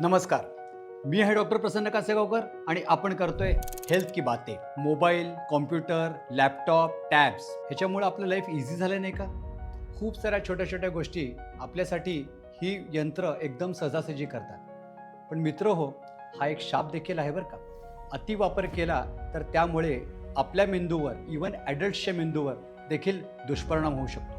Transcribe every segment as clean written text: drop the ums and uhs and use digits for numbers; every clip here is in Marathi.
नमस्कार, मी आहे डॉक्टर प्रसन्न कासेगावकर आणि आपण करतोय हेल्थ की बातें. मोबाईल, कॉम्प्युटर, लॅपटॉप, टॅब्स ह्याच्यामुळे आपलं लाईफ इझी झालं नाही का? खूप साऱ्या छोट्या छोट्या गोष्टी आपल्यासाठी ही यंत्र एकदम सहजासहजी करतात. पण मित्र हो, हा एक शाप देखील आहे बरं का. अतिवापर केला तर त्यामुळे आपल्या मेंदूवर, इवन ॲडल्ट्सच्या मेंदूवर देखील दुष्परिणाम होऊ शकतो.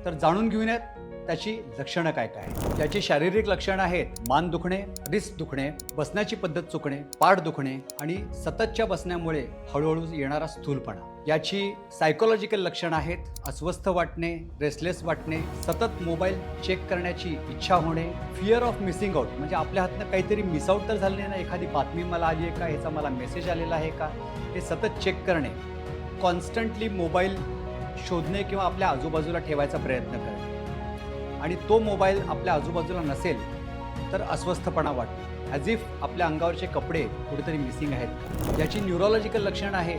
तर जाणून घेऊयात त्याची लक्षणं काय काय आहेत. याची शारीरिक लक्षणं आहेत मान दुखणे, रिस्ट दुखणे, बसण्याची पद्धत चुकणे, पाठ दुखणे आणि सततच्या बसण्यामुळे हळूहळू येणारा स्थूलपणा. याची सायकोलॉजिकल लक्षणं आहेत अस्वस्थ वाटणे, रेस्टलेस वाटणे, सतत मोबाईल चेक करण्याची इच्छा होणे, फिअर ऑफ मिसिंग आउट म्हणजे आपल्या हातनं काहीतरी मिस आउट तर झालं नाही ना, एखादी बातमी मला आली आहे का, ह्याचा मला मेसेज आलेला आहे का, हे सतत चेक करणे, कॉन्स्टंटली मोबाईल शोधणे किंवा आपल्या आजूबाजूला ठेवायचा प्रयत्न करणे आणि तो मोबाईल आपल्या आजूबाजूला नसेल तर अस्वस्थपणा वाटतो, ॲज इफ आपल्या अंगावरचे कपडे कुठेतरी मिसिंग आहेत. याची न्यूरोलॉजिकल लक्षण आहे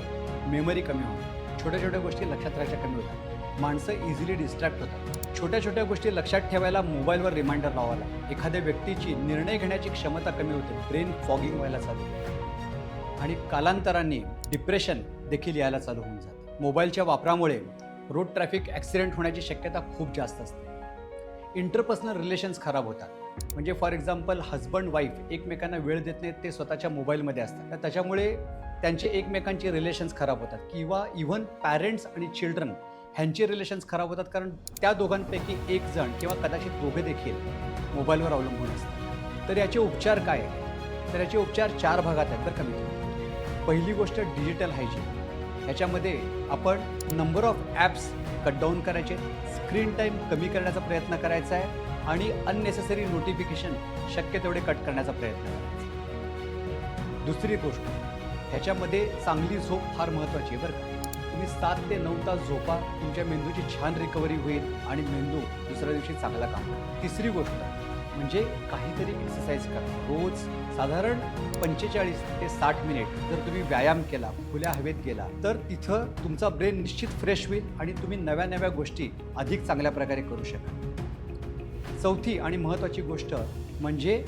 मेमरी कमी होणं, छोट्या छोट्या गोष्टी लक्षात राहायच्या कमी होतात, माणसं इझिली डिस्ट्रॅक्ट होतात, छोट्या छोट्या गोष्टी लक्षात ठेवायला मोबाईलवर रिमाइंडर लावायला, एखाद्या व्यक्तीची निर्णय घेण्याची क्षमता कमी होते, ब्रेन फॉगिंग व्हायला चालू होते आणि कालांतराने डिप्रेशन देखील यायला चालू होऊन जाते. मोबाईलच्या वापरामुळे रोड ट्रॅफिक ॲक्सिडेंट होण्याची शक्यता खूप जास्त असते. इंटरपर्सनल रिलेशन्स खराब होतात, म्हणजे फॉर एक्झाम्पल हजबंड वाईफ एकमेकांना वेळ देत नाहीत, ते स्वतःच्या मोबाईलमध्ये असतात, तर त्याच्यामुळे त्यांचे एकमेकांचे रिलेशन्स खराब होतात किंवा इव्हन पॅरेंट्स आणि चिल्ड्रन ह्यांचे रिलेशन्स खराब होतात, कारण त्या दोघांपैकी एक जण किंवा कदाचित दोघे देखील मोबाईलवर अवलंबून असतात. तर याचे उपचार काय आहेत? तर याचे उपचार 4 भागात आहेत बरं का मित्रांनो. पहिली गोष्ट डिजिटल हायजीन. ह्याच्यामध्ये आपण number of apps cut down करायचे, स्क्रीन टाईम कमी करण्याचा प्रयत्न करायचा आहे आणि अननेसेसरी नोटिफिकेशन शक्य तेवढे कट करण्याचा प्रयत्न करायचा. दुसरी गोष्ट, ह्याच्यामध्ये चांगली झोप फार महत्त्वाची आहे बरं का. तुम्ही 7 ते 9 तास झोपा, तुमच्या मेंदूची छान रिकव्हरी होईल आणि मेंदू दुसऱ्या दिवशी चांगला काम करेल. तिसरी गोष्ट म्हणजे काहीतरी एक्सरसाइज करा. रोज साधारण 45 ते 60 मिनिट जर तुम्ही व्यायाम केला, खुल्या हवेत गेला, तर तिथं तुमचा ब्रेन निश्चित फ्रेश होईल आणि तुम्ही नव्या नव्या गोष्टी अधिक चांगल्या प्रकारे करू शकाल. चौथी आणि महत्त्वाची गोष्ट म्हणजे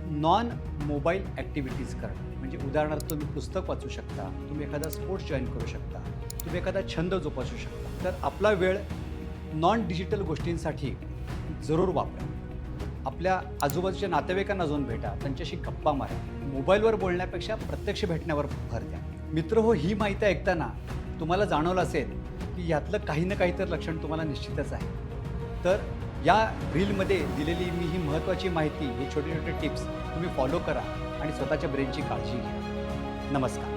नॉन मोबाईल ॲक्टिव्हिटीज करणं. म्हणजे उदाहरणार्थ तुम्ही पुस्तक वाचू शकता, तुम्ही एखादा स्पोर्ट्स जॉईन करू शकता, तुम्ही एखादा छंद जोपासू शकता. तर आपला वेळ नॉन डिजिटल गोष्टींसाठी जरूर वापरा. आपल्या आजूबाजूच्या नातेवाईकांना जाऊन भेटा, त्यांच्याशी गप्पा मारा. मोबाईलवर बोलण्यापेक्षा प्रत्यक्ष भेटण्यावर भर द्या. मित्र हो, ही माहिती ऐकताना तुम्हाला जाणवलं असेल की यातलं काही ना काही तर लक्षण तुम्हाला निश्चितच आहे. तर या रीलमध्ये दिलेली मी ही महत्त्वाची माहिती, हे छोटे छोटे टिप्स तुम्ही फॉलो करा आणि स्वतःच्या ब्रेनची काळजी घ्या. नमस्कार.